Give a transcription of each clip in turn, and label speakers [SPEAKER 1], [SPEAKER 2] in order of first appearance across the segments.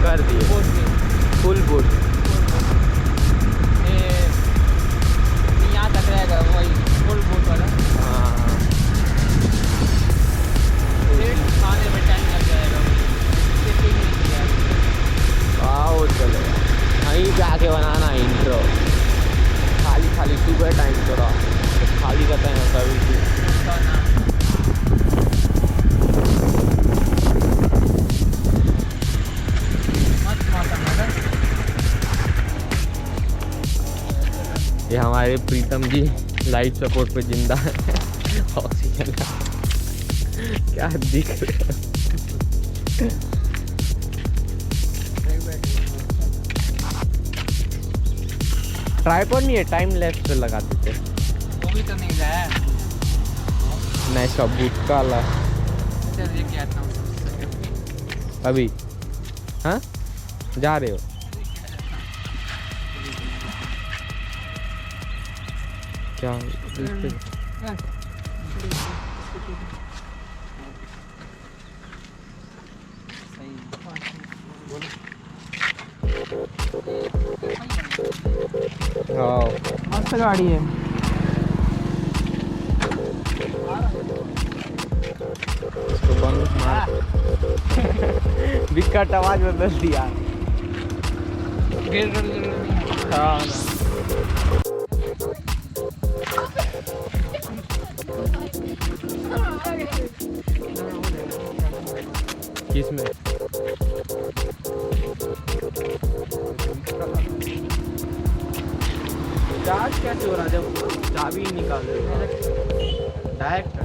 [SPEAKER 1] कर दिए full boat.
[SPEAKER 2] यहाँ तक रहेगा वही फुल बोट वाला।
[SPEAKER 1] हाँ
[SPEAKER 2] खाने में टाइम लग जाएगा।
[SPEAKER 1] आओ चलेगा, वहीं पे आके बनाना इंट्रो। खाली खाली सुबह टाइम थोड़ा खाली करते हैं सभी ये हमारे प्रीतम जी लाइफ सपोर्ट पे जिंदा है। ऑक्सीजन क्या दिख रहा है। ट्राइपॉड नहीं है, टाइम लैप्स पे लगा देते।
[SPEAKER 2] वो भी तो नहीं है।
[SPEAKER 1] नहीं इसका बूट काला
[SPEAKER 2] चलिए क्या था
[SPEAKER 1] अभी। हाँ जा रहे हो? क्या
[SPEAKER 2] मस्त गाड़ी है।
[SPEAKER 1] इसको बंद मार। विकट आवाज बदल दिया। हाँ किसमें? चार्ज कैसे हो रहा है जब चाबी निकाल रहे डायरेक्ट?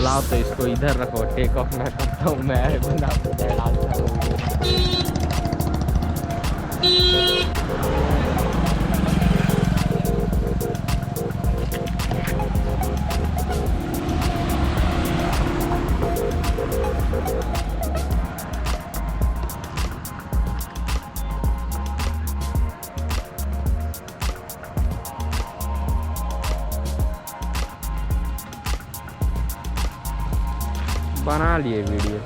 [SPEAKER 1] लाओ तो इसको इधर रखो, टेक ऑफ मैं करता हूँ। मैं बंदा बना लिए वीडियो।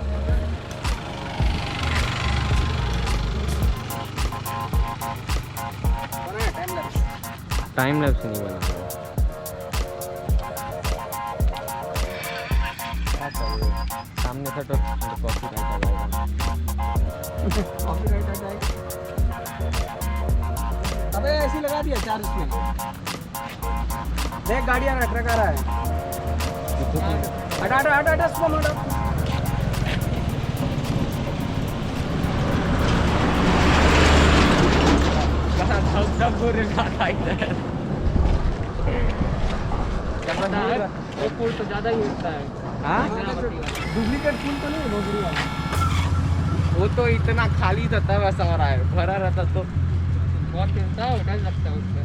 [SPEAKER 1] टाइम लैप्स नहीं बना सामने से तो कॉपीराइट आ जाएगा।
[SPEAKER 2] कॉपीराइट आ जाएगा। अबे ऐसे लगा दिया चार्ज में। देख गाड़ी आ रहा है, ट्रक आ रहा है। हटा हटा हटा हटा स्लो मोड।
[SPEAKER 1] सब पूरे खाता इधर।
[SPEAKER 2] क्या पता है वो पुल तो ज़्यादा ही होता है।
[SPEAKER 1] हाँ
[SPEAKER 2] डुप्लीकेट पुल तो नहीं नौकरी वाला।
[SPEAKER 1] वो तो इतना खाली था तब ऐसा हो रहा है, भरा रहता तो
[SPEAKER 2] बहुत चलता है, डर लगता है उससे।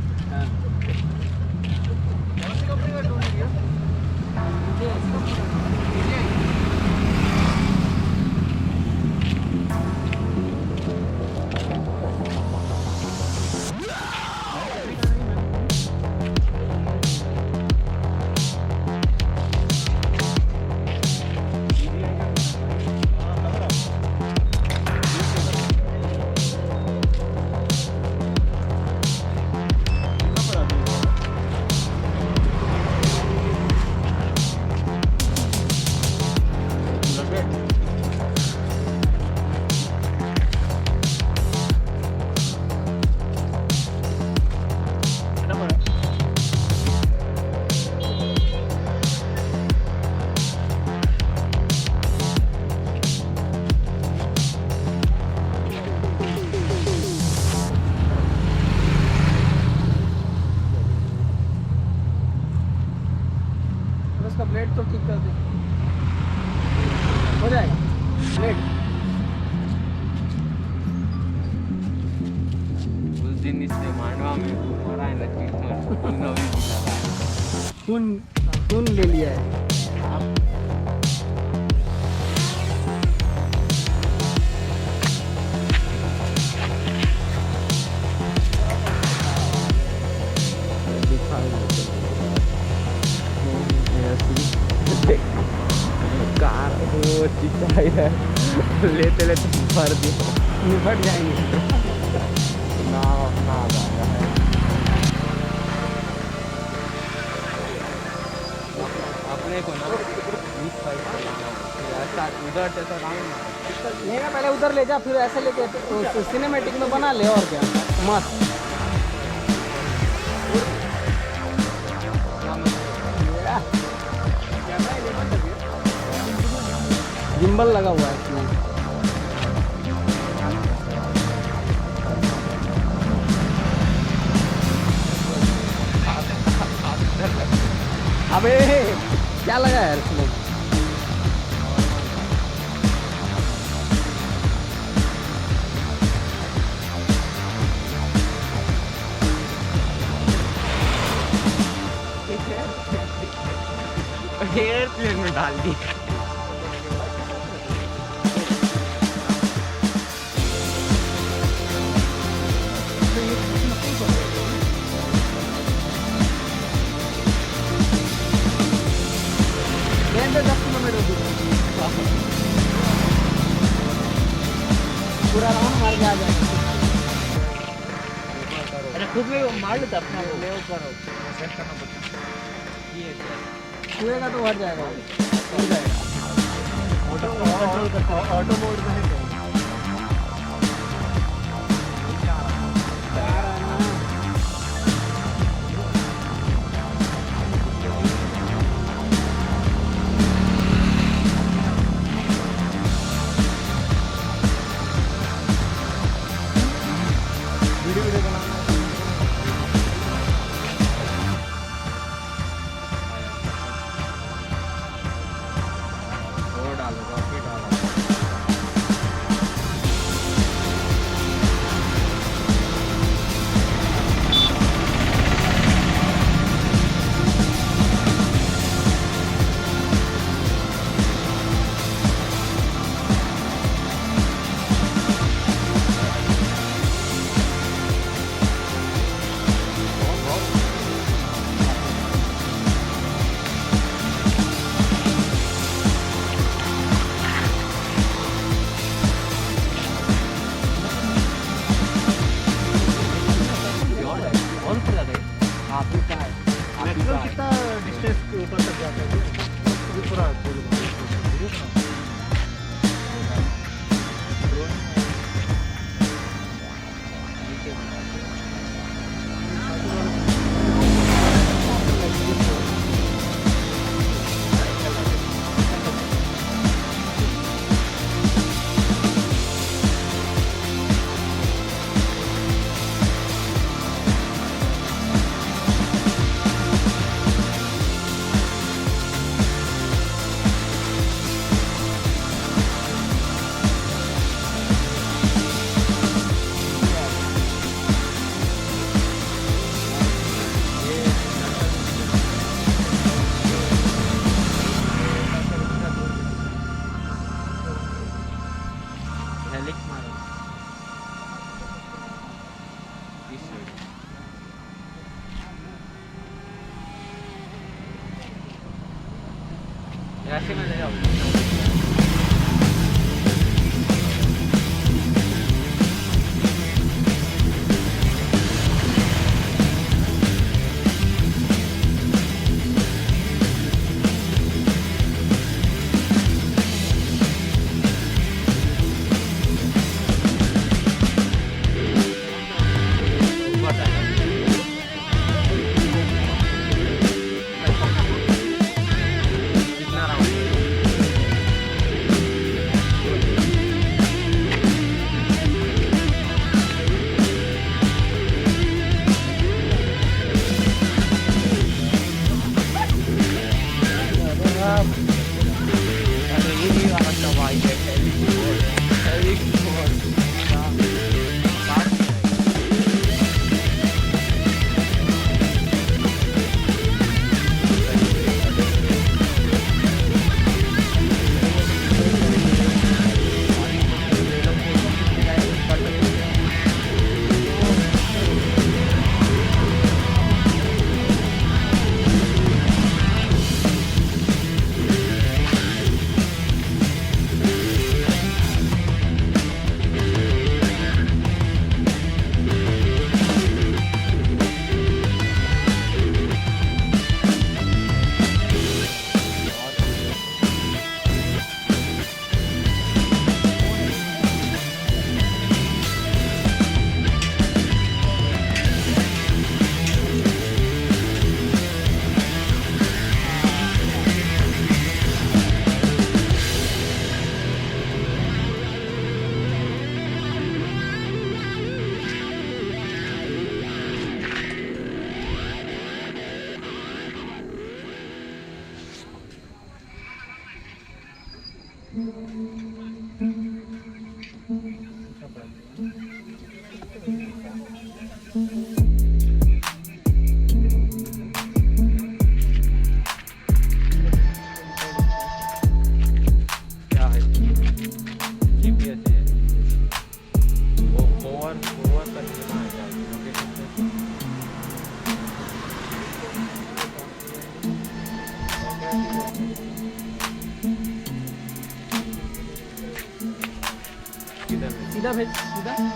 [SPEAKER 2] उसका ब्लेड तो ठीक कर दे, हो जाएगा ब्लेड।
[SPEAKER 1] उस दिन इसने मांडवा में मरा है ना,
[SPEAKER 2] खून ले लिया है।
[SPEAKER 1] था इधर, लेते लेते भर दिया,
[SPEAKER 2] निपट जाएंगे।
[SPEAKER 1] नाव अपना आ जाएगा है। अपने को ना इस साइड से लाना है, फिर ऐसा उधर जैसा काम
[SPEAKER 2] नहीं ना, पहले उधर ले जा, फिर ऐसे लेके तो सिनेमेटिक में बना ले, और क्या मस्त। जिम्बल लगा हुआ है इसमें। अबे क्या लगा है इसमें?
[SPEAKER 1] एयरप्लेन में डाल दी।
[SPEAKER 2] पूरा राउंड मार के आ जाएगा।
[SPEAKER 1] अरे खुद में मार लेता अपने आप ले ऊपर सेट करना पड़ता ये
[SPEAKER 2] छुएगा तो हट जाएगा, हो जाएगा। ऑटो मोड में है। कितना डिस्टेंस के ऊपर तक जाता है पूरा?
[SPEAKER 1] ऐसे में ले जाओ। कितना राउंड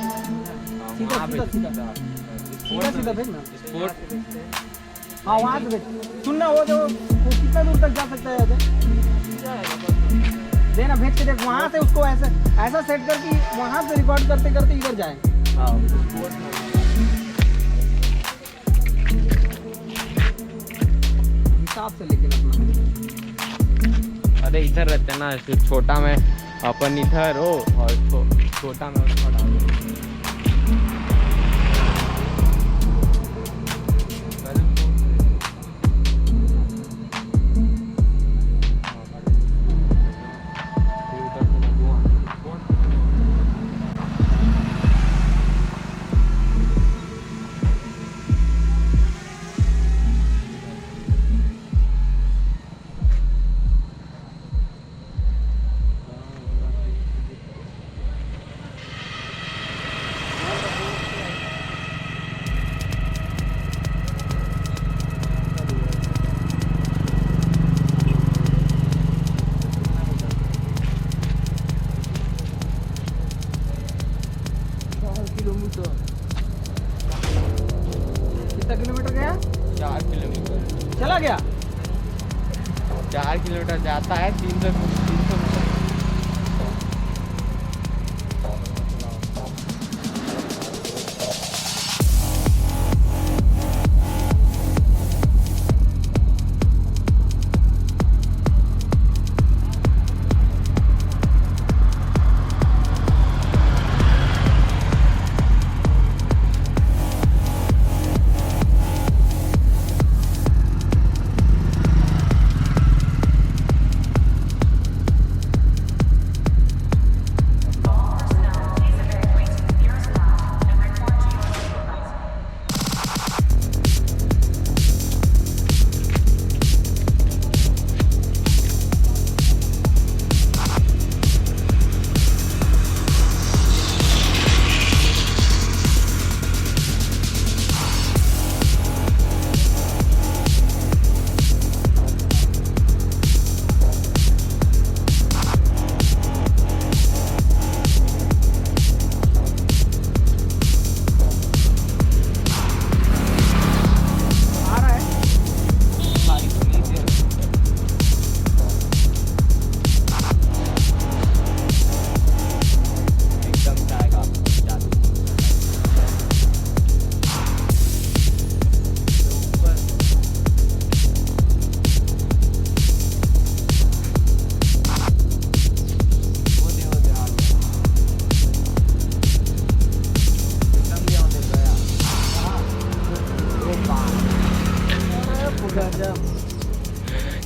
[SPEAKER 2] सीधा सीधा सीधा सीधा सीधा भेज ना।
[SPEAKER 1] स्पोर्ट
[SPEAKER 2] हाँ वहाँ से भेज। सुनना वो कितना दूर तक जा सकता है अजय? देना भेज के देख, वहाँ से उसको ऐसा ऐसा सेट कर कि वहाँ से रिकॉर्ड करते करते इधर जाए। हिसाब से लेकिन अपना।
[SPEAKER 1] अरे इधर रहते ना, छोटा में अपन इधर हो और छोटा में उसको डाल दो।
[SPEAKER 2] कितना किलोमीटर गया?
[SPEAKER 1] 4 किलोमीटर
[SPEAKER 2] चला गया।
[SPEAKER 1] 4 किलोमीटर जाता है, 300 मीटर।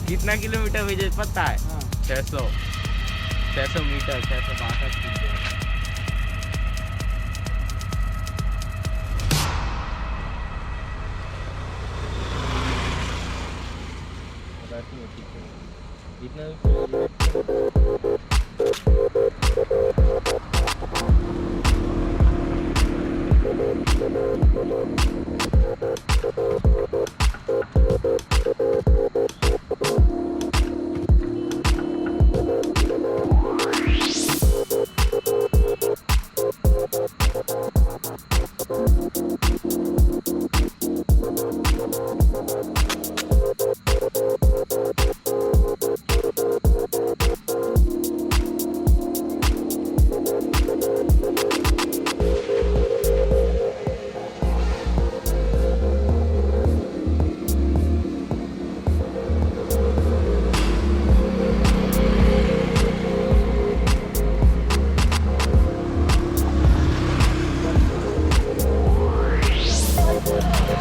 [SPEAKER 1] कितना किलोमीटर विजय पता है? 600 मीटर, 662
[SPEAKER 2] हाँ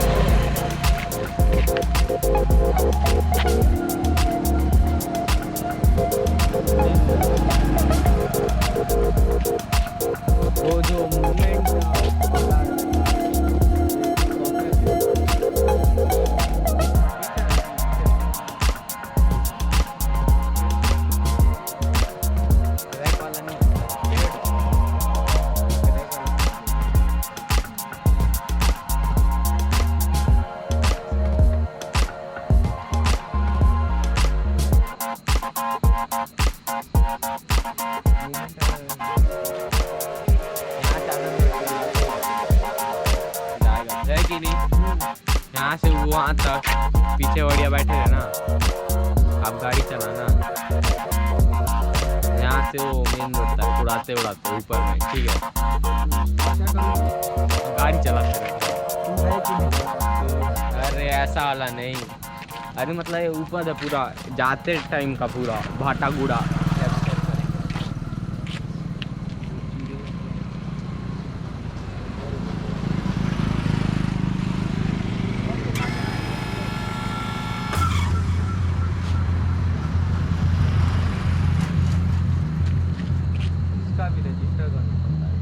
[SPEAKER 1] यहाँ से वहाँ तक पीछे बढ़िया बैठे रहे ना, आप गाड़ी चलाना, यहाँ से वो मेन रोड तक उड़ाते उड़ाते ऊपर में, ठीक है, गाड़ी चलाते रहते। अरे ऐसा वाला नहीं, अरे मतलब ये ऊपर है पूरा, जाते टाइम का पूरा भाटा गुड़ा। इसका भी रजिस्टर करना पड़ता है।